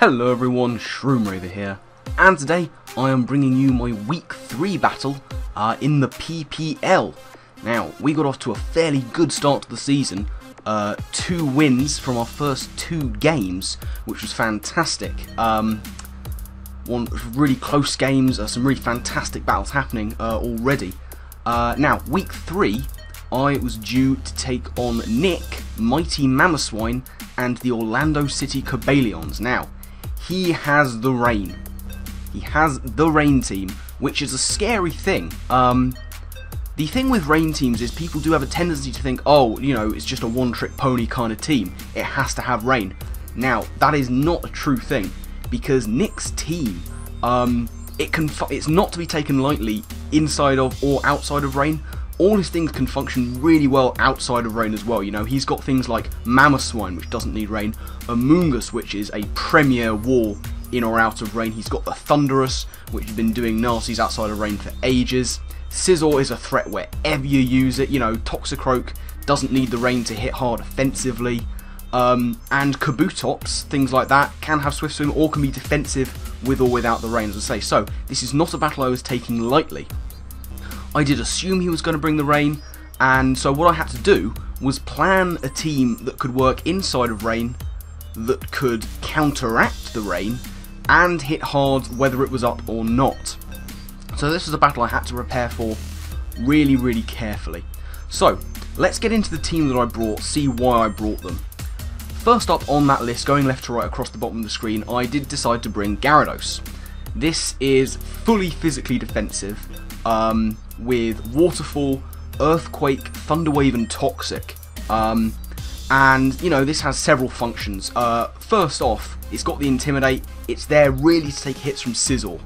Hello everyone, Shroomraver here, and today I am bringing you my Week 3 battle in the PPL. Now, we got off to a fairly good start to the season, 2 wins from our first 2 games, which was fantastic. One really close games, some really fantastic battles happening already. Now, Week 3, I was due to take on Nick, Mighty Mamoswine, and the Orlando City Cobalions. Now, he has the rain. He has the rain team, which is a scary thing. The thing with rain teams is people do have a tendency to think, oh, you know, it's just a one-trick pony kind of team. It has to have rain. Now, that is not a true thing, because Nick's team, it's not to be taken lightly inside of or outside of rain. All his things can function really well outside of rain as well. You know, he's got things like Mamoswine, which doesn't need rain, Amoongus, which is a premier wall in or out of rain. He's got the Thunderous, which has been doing nasties outside of rain for ages. Scizor is a threat wherever you use it. You know, Toxicroak doesn't need the rain to hit hard offensively. And Kabutops, things like that, can have Swift Swim or can be defensive with or without the rain, as I say. So, this is not a battle I was taking lightly. I did assume he was going to bring the rain, and so what I had to do was plan a team that could work inside of rain, that could counteract the rain, and hit hard whether it was up or not. So this was a battle I had to prepare for really, really carefully. So, let's get into the team that I brought, see why I brought them. First up on that list, going left to right across the bottom of the screen, I did decide to bring Gyarados. This is fully physically defensive, with Waterfall, Earthquake, Thunderwave and Toxic. And, you know, this has several functions. First off, it's got the Intimidate. It's there really to take hits from Scizor.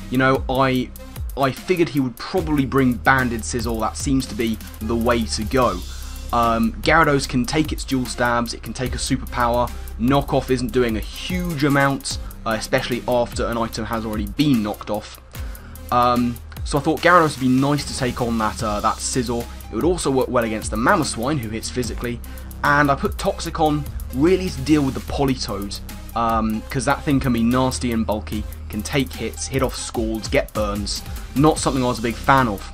You know, I figured he would probably bring Banded Scizor. That seems to be the way to go. Gyarados can take its dual stabs, it can take a superpower. Knockoff isn't doing a huge amount, especially after an item has already been knocked off. So I thought Gyarados would be nice to take on that Scizor. It would also work well against the Mamoswine, who hits physically. And I put Toxic on really to deal with the Politoed, because that thing can be nasty and bulky, can take hits, hit off Scalds, get burns. Not something I was a big fan of.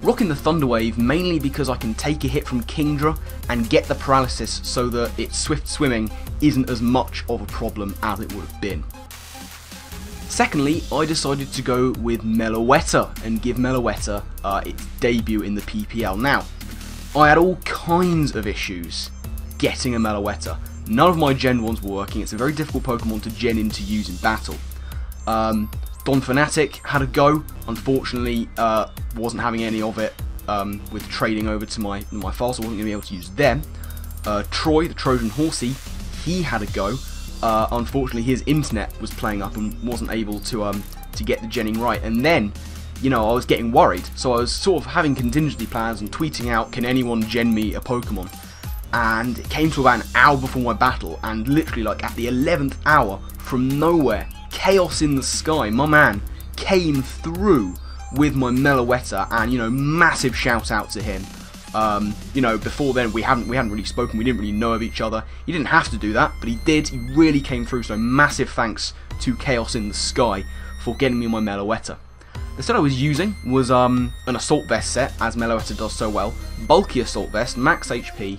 Rocking the Thunderwave mainly because I can take a hit from Kingdra and get the paralysis so that its Swift Swimming isn't as much of a problem as it would have been. Secondly, I decided to go with Meloetta and give Meloetta its debut in the PPL. Now, I had all kinds of issues getting a Meloetta. None of my Gen 1s were working. It's a very difficult Pokemon to gen in to use in battle. Donphanatic had a go. Unfortunately, wasn't having any of it with trading over to my files, so I wasn't going to be able to use them. Troy, the Trojan Horsey, he had a go. Unfortunately, his internet was playing up and wasn't able to get the genning right. And then, you know, I was getting worried, so I was sort of having contingency plans and tweeting out, "Can anyone gen me a Pokemon?" And it came to about an hour before my battle, and literally, like at the 11th hour, from nowhere, Chaos in the Sky, my man, came through with my Meloetta, and you know, massive shout out to him. You know, before then we hadn't really spoken, we didn't really know of each other. He didn't have to do that, but he did. He really came through, so massive thanks to Chaos in the Sky for getting me my Meloetta. The set I was using was an Assault Vest set, as Meloetta does so well. Bulky Assault Vest, max HP.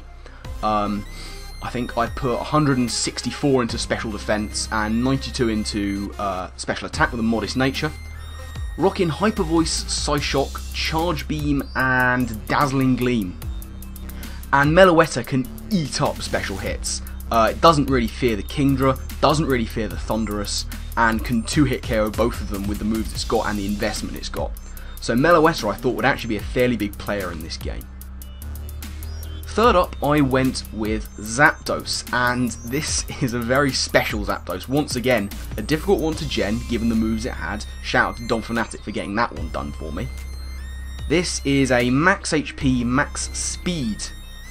I think I put 164 into Special Defense and 92 into Special Attack with a modest nature. Rocking Hyper Voice, Psyshock, Charge Beam, and Dazzling Gleam. And Meloetta can eat up special hits. It doesn't really fear the Kingdra, doesn't really fear the Thunderous, and can 2-hit KO both of them with the moves it's got and the investment it's got. So Meloetta I thought would actually be a fairly big player in this game. Third up, I went with Zapdos, and this is a very special Zapdos. Once again, a difficult one to gen, given the moves it had. Shout out to Donphanatic for getting that one done for me. This is a max HP, max speed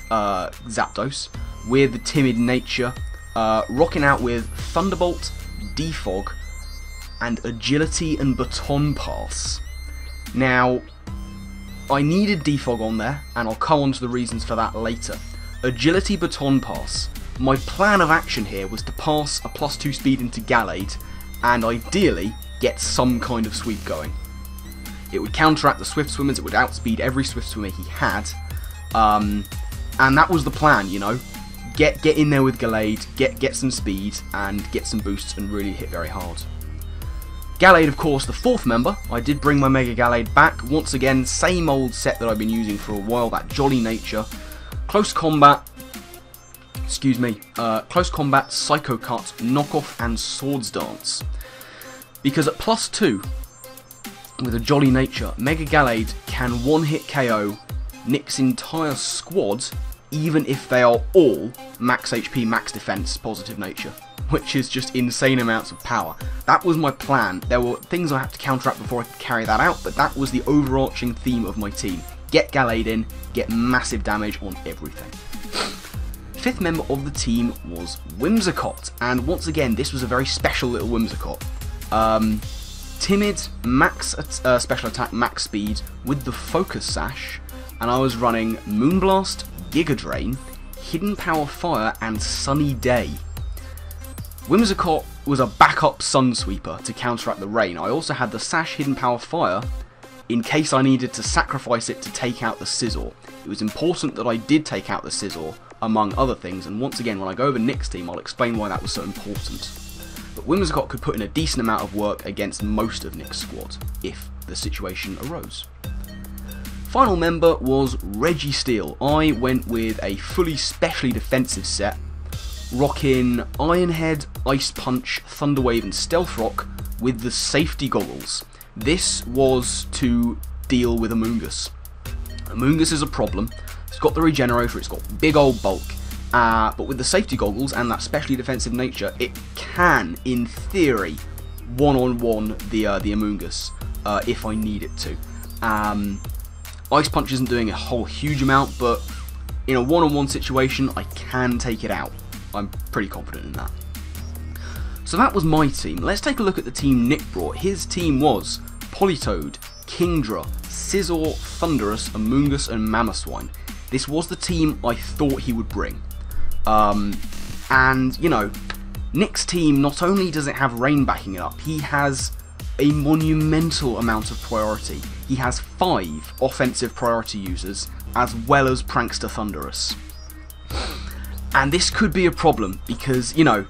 Zapdos, with the timid nature, rocking out with Thunderbolt, Defog, and Agility and Baton Pass. Now, I needed Defog on there, and I'll come on to the reasons for that later. Agility Baton Pass my plan of action here was to pass a +2 speed into Gallade, and ideally get some kind of sweep going. It would counteract the Swift Swimmers, it would outspeed every Swift Swimmer he had, and that was the plan, you know. Get in there with Gallade, get some speed, and get some boosts, and really hit very hard. Gallade, of course, the 4th member. I did bring my Mega-Gallade back. Once again, same old set that I've been using for a while, that jolly nature. Close combat, close combat, Psycho Cut, Knockoff, and Swords Dance. Because at +2, with a jolly nature, Mega-Gallade can one-hit KO Nick's entire squad, even if they are all max HP, max defense, positive nature, which is just insane amounts of power. That was my plan. There were things I had to counteract before I could carry that out, but that was the overarching theme of my team. Get Gallade in, get massive damage on everything. 5th member of the team was Whimsicott, and once again, this was a very special little Whimsicott. Timid, max special attack, max speed with the Focus Sash, and I was running Moonblast, Giga Drain, Hidden Power Fire, and Sunny Day. Whimsicott was a backup Sun Sweeper to counteract the rain. I also had the Sash Hidden Power Fire in case I needed to sacrifice it to take out the Scizor. It was important that I did take out the Scizor, among other things, and once again, when I go over Nick's team, I'll explain why that was so important. But Whimsicott could put in a decent amount of work against most of Nick's squad, if the situation arose. Final member was Registeel. I went with a fully specially defensive set, rocking Iron Head, Ice Punch, Thunder Wave, and Stealth Rock with the safety goggles. This was to deal with Amoonguss. Amoonguss is a problem. It's got the Regenerator, it's got big old bulk, but with the safety goggles and that specially defensive nature, it can, in theory, one-on-one the Amoonguss if I need it to. Ice Punch isn't doing a whole huge amount, but in a one-on-one situation, I can take it out. I'm pretty confident in that. So that was my team. Let's take a look at the team Nick brought. His team was Politoed, Kingdra, Scizor, Thundurus, Amoonguss, and Mamoswine. This was the team I thought he would bring. And, you know, Nick's team, not only does it have rain backing it up, he has a monumental amount of priority. He has 5 offensive priority users, as well as Prankster Thundurus. And this could be a problem, because, you know,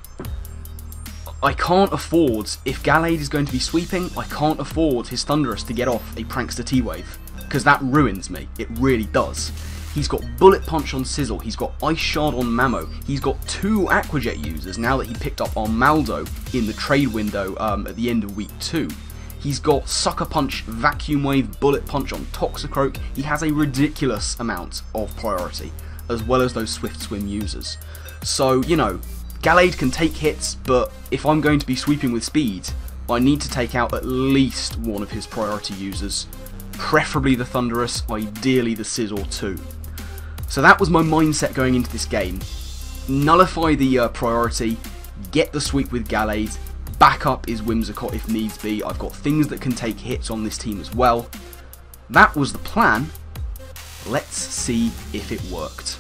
I can't afford, if Gallade is going to be sweeping, I can't afford his Thundurus to get off a Prankster T-Wave, because that ruins me. It really does. He's got Bullet Punch on Sizzle, he's got Ice Shard on Mamo, he's got 2 Aqua Jet users now that he picked up Armaldo in the trade window at the end of week 2. He's got Sucker Punch, Vacuum Wave, Bullet Punch on Toxicroak. He has a ridiculous amount of priority, as well as those Swift Swim users. So, you know, Gallade can take hits, but if I'm going to be sweeping with speed, I need to take out at least one of his priority users, preferably the Thundurus, ideally the Scizor too. So that was my mindset going into this game. Nullify the priority, get the sweep with Gallade, backup is Whimsicott if needs be. I've got things that can take hits on this team as well. That was the plan. Let's see if it worked.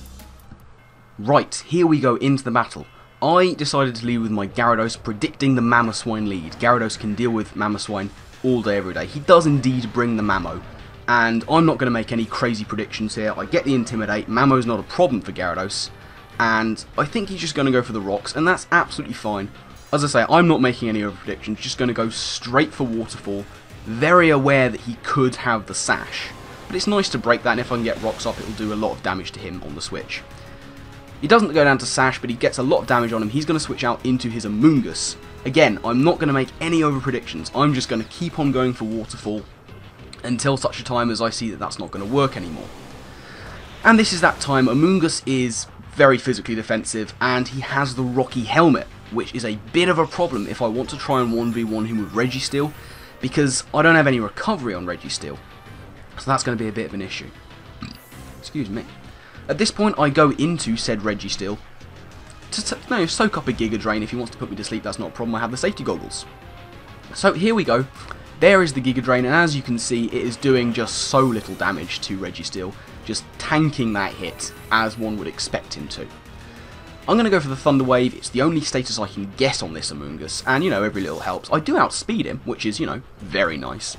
Right, here we go into the battle. I decided to lead with my Gyarados, predicting the Mamoswine lead. Gyarados can deal with Mamoswine all day, every day. He does indeed bring the Mamo, and I'm not going to make any crazy predictions here. I get the Intimidate, Mamo's not a problem for Gyarados, and I think he's just going to go for the rocks, and that's absolutely fine. As I say, I'm not making any other predictions, just going to go straight for Waterfall, very aware that he could have the Sash. But it's nice to break that, and if I can get rocks up, it'll do a lot of damage to him on the switch. He doesn't go down to Sash, but he gets a lot of damage on him. He's going to switch out into his Amoonguss. Again, I'm not going to make any over predictions. I'm just going to keep on going for Waterfall until such a time as I see that that's not going to work anymore. And this is that time. Amoonguss is very physically defensive, and he has the Rocky Helmet, which is a bit of a problem if I want to try and 1v1 him with Registeel, because I don't have any recovery on Registeel. So that's going to be a bit of an issue. Excuse me. At this point, I go into said Registeel to soak up a Giga Drain. If he wants to put me to sleep, that's not a problem. I have the safety goggles. So here we go. There is the Giga Drain, and as you can see, it is doing just so little damage to Registeel, just tanking that hit as one would expect him to. I'm going to go for the Thunder Wave. It's the only status I can get on this Among Us, and, you know, every little helps. I do outspeed him, which is, you know, very nice.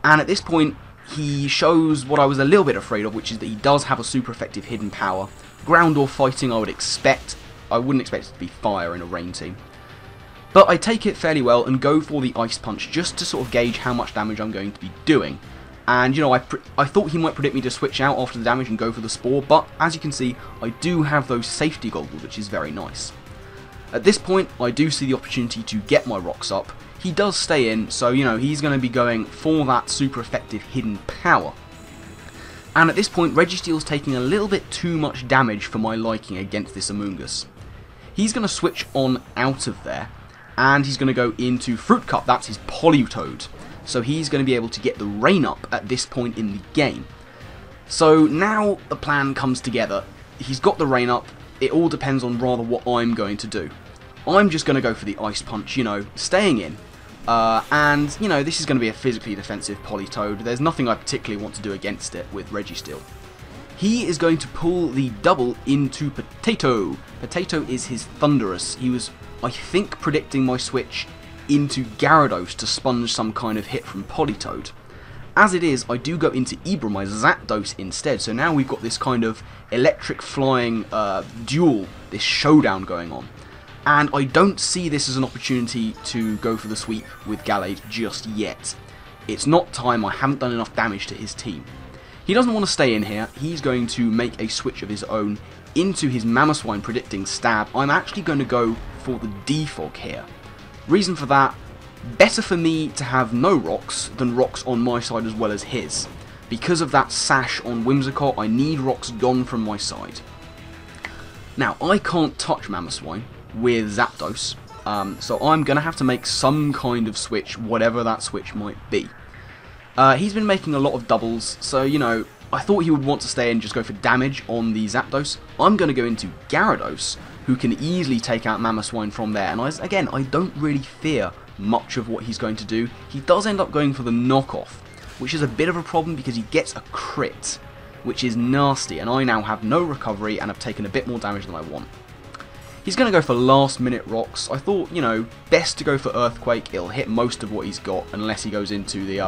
And at this point, he shows what I was a little bit afraid of, which is that he does have a super effective hidden power. Ground or fighting, I would expect. I wouldn't expect it to be fire in a rain team. But I take it fairly well and go for the Ice Punch just to sort of gauge how much damage I'm going to be doing. And, you know, I thought he might predict me to switch out after the damage and go for the Spore, but as you can see, I do have those safety goggles, which is very nice. At this point, I do see the opportunity to get my rocks up. He does stay in, so, you know, he's going to be going for that super effective hidden power. And at this point, Registeel's taking a little bit too much damage for my liking against this Among Us. He's going to switch on out of there, and he's going to go into Fruit Cup. That's his Politoed. So he's going to be able to get the rain up at this point in the game. So now the plan comes together. He's got the rain up. It all depends on rather what I'm going to do. I'm just going to go for the Ice Punch, you know, staying in. And, you know, this is going to be a physically defensive Politoed. There's nothing I particularly want to do against it with Registeel. He is going to pull the double into Potato. Potato is his Thunderous. He was, I think, predicting my switch into Gyarados to sponge some kind of hit from Politoed. As it is, I do go into Ibra, my Zapdos, instead, so now we've got this kind of electric flying duel, this showdown going on. And I don't see this as an opportunity to go for the sweep with Gallade just yet. It's not time, I haven't done enough damage to his team. He doesn't want to stay in here, he's going to make a switch of his own into his Mamoswine predicting stab. I'm actually going to go for the Defog here. Reason for that, better for me to have no rocks than rocks on my side as well as his. Because of that sash on Whimsicott, I need rocks gone from my side. Now, I can't touch Mamoswine with Zapdos, so I'm going to have to make some kind of switch, whatever that switch might be. He's been making a lot of doubles, so, you know, I thought he would want to stay and just go for damage on the Zapdos. I'm going to go into Gyarados, who can easily take out Mamoswine from there, and again, I don't really fear much of what he's going to do. He does end up going for the knockoff, which is a bit of a problem because he gets a crit, which is nasty, and I now have no recovery and have taken a bit more damage than I want. He's going to go for last minute rocks. I thought, you know, best to go for Earthquake. It'll hit most of what he's got unless he goes into the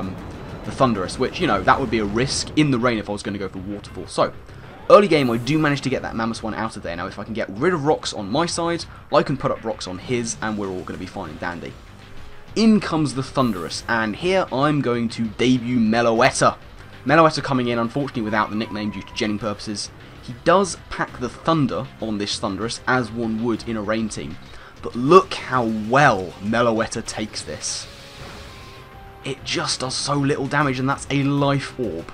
Thunderous, which, you know, that would be a risk in the rain if I was going to go for Waterfall. So, early game I do manage to get that Mamoswine out of there. Now if I can get rid of rocks on my side, I can put up rocks on his and we're all going to be fine and dandy. In comes the Thunderous, and here I'm going to debut Meloetta. Meloetta coming in, unfortunately without the nickname due to genning purposes. He does pack the Thunder on this Thunderous, as one would in a rain team. But look how well Meloetta takes this. It just does so little damage, and that's a Life Orb.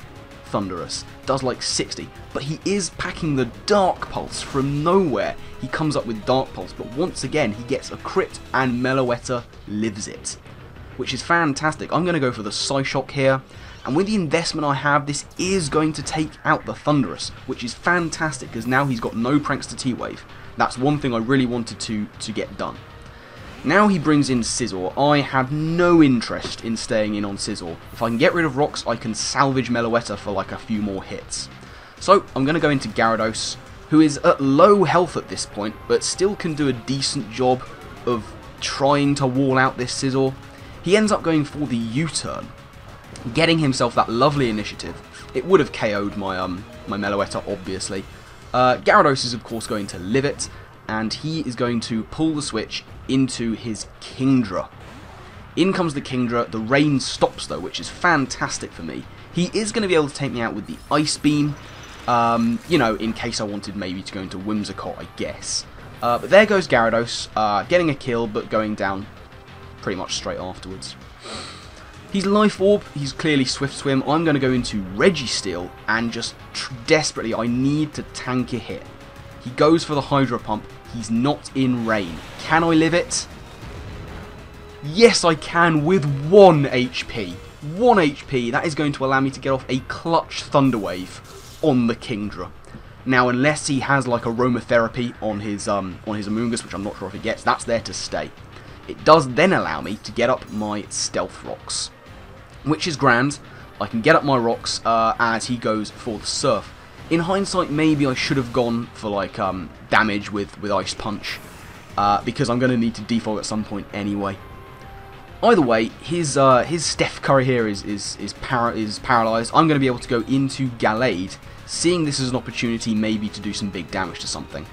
Thunderous does like 60, but he is packing the Dark Pulse from nowhere. He comes up with Dark Pulse, but once again he gets a crit and Meloetta lives it, which is fantastic. I'm going to go for the Psyshock here, and with the investment I have, this is going to take out the Thunderous, which is fantastic because now he's got no pranks to T-Wave. That's one thing I really wanted to get done. Now he brings in Scizor. I have no interest in staying in on Scizor. If I can get rid of rocks, I can salvage Meloetta for like a few more hits. So I'm going to go into Gyarados, who is at low health at this point, but still can do a decent job of trying to wall out this Scizor. He ends up going for the U-turn, getting himself that lovely initiative. It would have KO'd my my Meloetta, obviously. Gyarados is of course going to live it, and he is going to pull the switch into his Kingdra. In comes the Kingdra. The rain stops though, which is fantastic for me. He is going to be able to take me out with the Ice Beam, you know, in case I wanted maybe to go into Whimsicott, I guess. But there goes Gyarados, getting a kill, but going down pretty much straight afterwards. He's Life Orb, he's clearly Swift Swim. I'm going to go into Registeel, and just desperately, I need to tank a hit. He goes for the Hydro Pump. He's not in rain. Can I live it? Yes, I can with 1 HP. 1 HP. That is going to allow me to get off a clutch Thunder Wave on the Kingdra. Now, unless he has like aromatherapy on his Among Us, which I'm not sure if he gets, that's there to stay. It does then allow me to get up my Stealth Rocks, which is grand. I can get up my rocks as he goes for the Surf. In hindsight, maybe I should have gone for like damage with Ice Punch, because I'm going to need to defog at some point anyway. Either way, his Steph Curry here is paralysed. I'm going to be able to go into Gallade, seeing this as an opportunity maybe to do some big damage to something.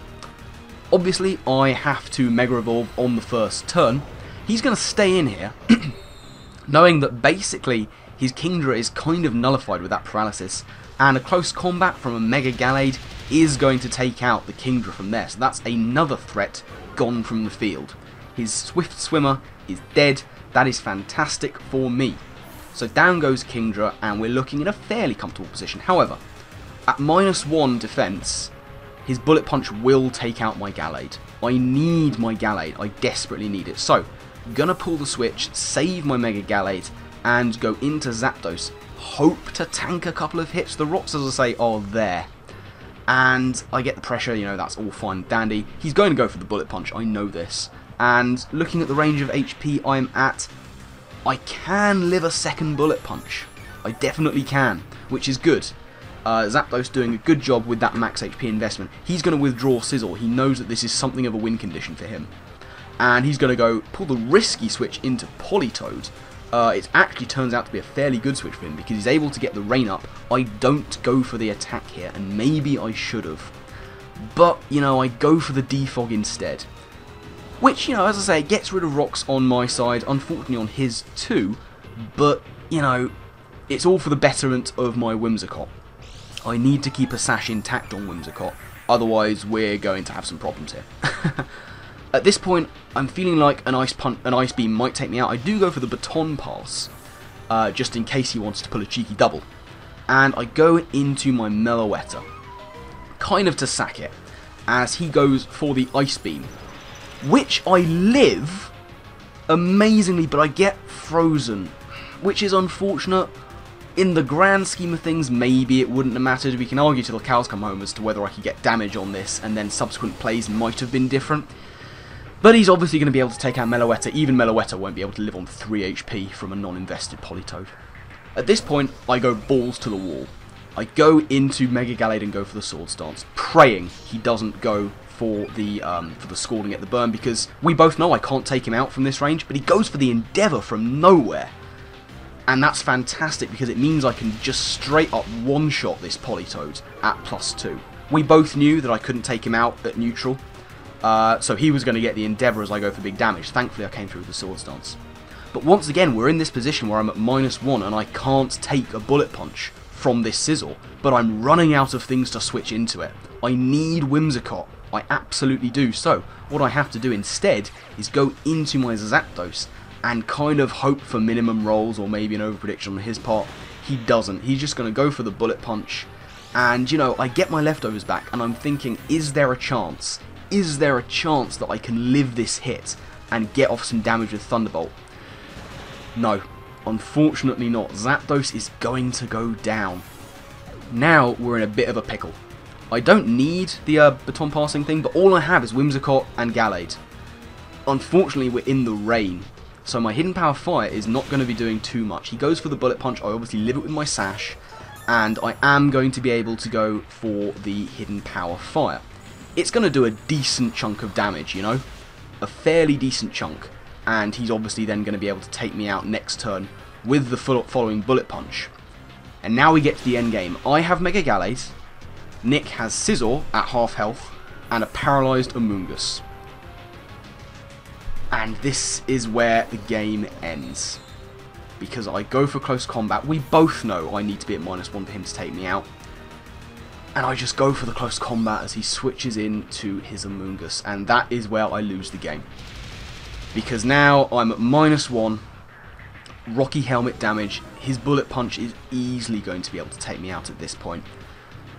Obviously, I have to Mega Evolve on the first turn. He's going to stay in here, knowing that basically his Kingdra is kind of nullified with that paralysis, and a close combat from a Mega-Gallade is going to take out the Kingdra from there. So that's another threat gone from the field. His Swift Swimmer is dead. That is fantastic for me. So down goes Kingdra, and we're looking in a fairly comfortable position. However, at -1 defense, his Bullet Punch will take out my Gallade. I need my Gallade. I desperately need it. So, gonna pull the switch, save my Mega-Gallade, and go into Zapdos. Hope to tank a couple of hits. The rocks, as I say, are there. And I get the pressure, you know, that's all fine and dandy. He's going to go for the Bullet Punch, I know this. And looking at the range of HP I'm at, I can live a second Bullet Punch. I definitely can, which is good. Zapdos doing a good job with that max HP investment. He's going to withdraw Sizzle. He knows that this is something of a win condition for him. And he's going to go pull the risky switch into Politoed. It actually turns out to be a fairly good switch for him because he's able to get the rain up. I don't go for the attack here, and maybe I should have. But, you know, I go for the defog instead. Which, you know, as I say, gets rid of rocks on my side, unfortunately on his too. But, you know, it's all for the betterment of my Whimsicott. I need to keep a sash intact on Whimsicott, otherwise we're going to have some problems here. At this point, I'm feeling like an Ice Beam might take me out. I do go for the Baton Pass, just in case he wants to pull a cheeky double. And I go into my Meloetta, kind of to sack it, as he goes for the Ice Beam, which I live amazingly, but I get frozen, which is unfortunate. In the grand scheme of things, maybe it wouldn't have mattered. We can argue till the cows come home as to whether I could get damage on this, and then subsequent plays might have been different. But he's obviously going to be able to take out Meloetta. Even Meloetta won't be able to live on 3 HP from a non-invested Politoed. At this point, I go balls to the wall. I go into Mega-Gallade and go for the Swords Dance, praying he doesn't go for the Scalding at the burn, because we both know I can't take him out from this range, but he goes for the Endeavour from nowhere. And that's fantastic because it means I can just straight up one-shot this Politoed at +2. We both knew that I couldn't take him out at neutral, so he was going to get the Endeavour as I go for big damage. Thankfully I came through with the Swords Dance. But once again, we're in this position where I'm at -1 and I can't take a Bullet Punch from this Sizzle, but I'm running out of things to switch into it. I need Whimsicott. I absolutely do. So what I have to do instead is go into my Zapdos and kind of hope for minimum rolls or maybe an overprediction on his part. He doesn't. He's just going to go for the Bullet Punch. And, you know, I get my leftovers back and I'm thinking, is there a chance? Is there a chance that I can live this hit and get off some damage with Thunderbolt? No. Unfortunately not. Zapdos is going to go down. Now we're in a bit of a pickle. I don't need the baton passing thing, but all I have is Whimsicott and Gallade. Unfortunately, we're in the rain, so my Hidden Power Fire is not going to be doing too much. He goes for the Bullet Punch. I obviously live it with my Sash, and I am going to be able to go for the Hidden Power Fire. It's going to do a decent chunk of damage, you know? A fairly decent chunk. And he's obviously then going to be able to take me out next turn with the following Bullet Punch. And now we get to the end game. I have Mega-Gallade. Nick has Scizor at half health and a paralysed Amoonguss. And this is where the game ends. Because I go for close combat. We both know I need to be at -1 for him to take me out. And I just go for the close combat as he switches into his Amoonguss. And that is where I lose the game. Because now I'm at -1. Rocky Helmet damage. His Bullet Punch is easily going to be able to take me out at this point.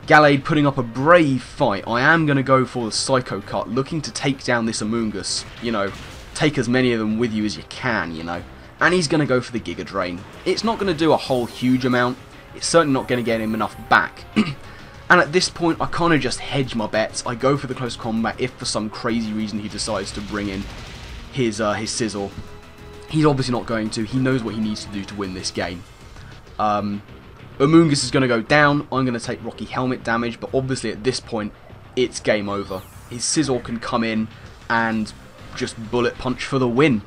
Gallade putting up a brave fight. I am going to go for the Psycho Cut, looking to take down this Amoonguss. You know, take as many of them with you as you can, you know. And he's going to go for the Giga Drain. It's not going to do a whole huge amount. It's certainly not going to get him enough back. And at this point, I kind of just hedge my bets. I go for the close combat if for some crazy reason he decides to bring in his Sizzle. He's obviously not going to. He knows what he needs to do to win this game. Amoonguss is going to go down. I'm going to take Rocky Helmet damage, but obviously at this point, it's game over. His Scizor can come in and just bullet punch for the win.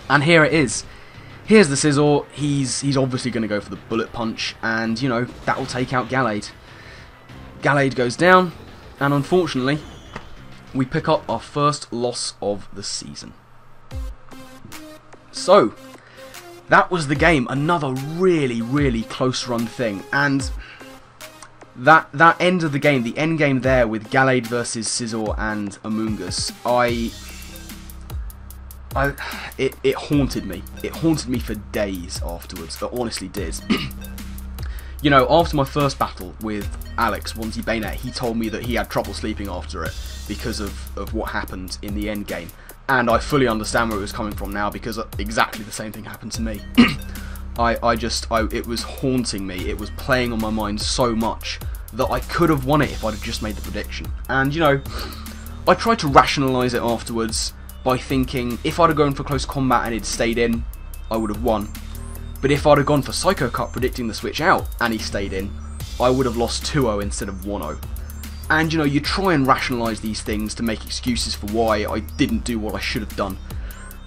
And here it is. Here's the Scizor. He's obviously going to go for the bullet punch, and you know that will take out Gallade. Gallade goes down, and unfortunately, we pick up our first loss of the season. So that was the game. Another really close run thing, and that end of the game, the end game there with Gallade versus Scizor and Amoonguss, it haunted me. It haunted me for days afterwards. It honestly did. You know, after my first battle with Alex, Wanty Bayonet, he told me that he had trouble sleeping after it because of what happened in the end game. And I fully understand where it was coming from now, because exactly the same thing happened to me. It was haunting me. It was playing on my mind so much that I could have won it if I'd have just made the prediction. And, you know, I tried to rationalise it afterwards by thinking if I'd have gone for close combat and he'd stayed in, I would have won. But if I'd have gone for Psycho Cut predicting the switch out and he stayed in, I would have lost 2-0 instead of 1-0. And you know, you try and rationalise these things to make excuses for why I didn't do what I should have done.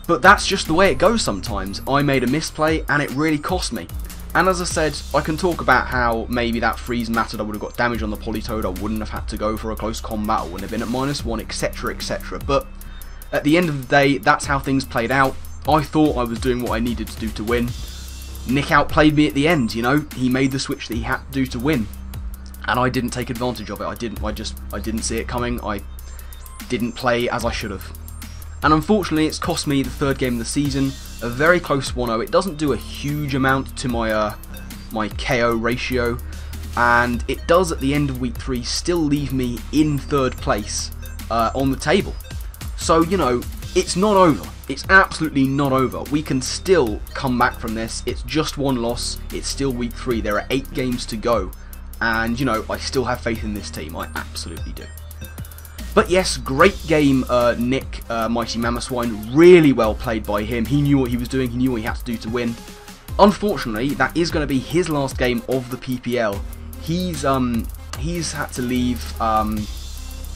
But that's just the way it goes sometimes. I made a misplay and it really cost me. And as I said, I can talk about how maybe that freeze mattered, I would have got damage on the Politoed, I wouldn't have had to go for a close combat, I wouldn't have been at -1, etc, etc. But at the end of the day, that's how things played out. I thought I was doing what I needed to do to win. Nick outplayed me at the end, you know. He made the switch that he had to do to win, and I didn't take advantage of it. I didn't see it coming. I didn't play as I should have. And unfortunately, it's cost me the third game of the season, a very close 1-0. It doesn't do a huge amount to my my KO ratio, and it does at the end of week 3 still leave me in third place on the table. So, you know, it's not over. It's absolutely not over. We can still come back from this. It's just one loss. It's still week 3. There are 8 games to go. And, you know, I still have faith in this team. I absolutely do. But yes, great game, Nick, Mighty Mamoswine. Really well played by him. He knew what he was doing. He knew what he had to do to win. Unfortunately, that is going to be his last game of the PPL. He's had to leave.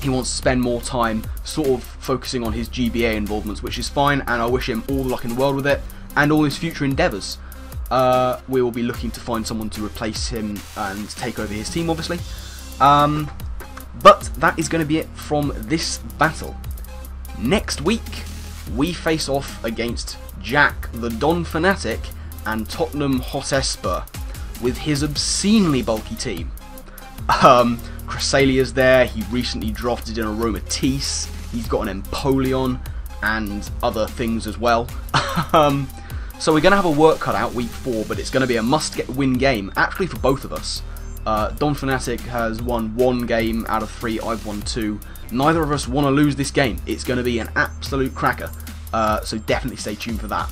He wants to spend more time sort of focusing on his GBA involvements, which is fine, and I wish him all the luck in the world with it, and all his future endeavours. We will be looking to find someone to replace him and take over his team, obviously. But that is going to be it from this battle. Next week, we face off against Jack, the Donphanatic, and Tottenham Hotspur, with his obscenely bulky team. Cressalia's there, he recently drafted in Aromatisse, he's got an Empoleon, and other things as well. So we're going to have a work cut out week 4, but it's going to be a must-win game, actually for both of us. Donphanatic has won 1 game out of 3, I've won 2. Neither of us want to lose this game. It's going to be an absolute cracker, so definitely stay tuned for that.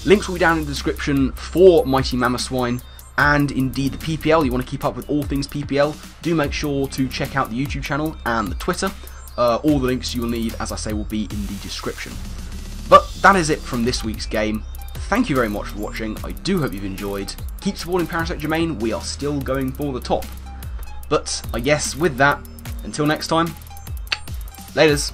Links will be down in the description for Mighty Mamoswine, and indeed the PPL. You want to keep up with all things PPL, do make sure to check out the YouTube channel and the Twitter. All the links you will need, as I say, will be in the description. But that is it from this week's game. Thank you very much for watching, I do hope you've enjoyed. Keep supporting Parasect Germain, we are still going for the top. But I guess with that, until next time, laters.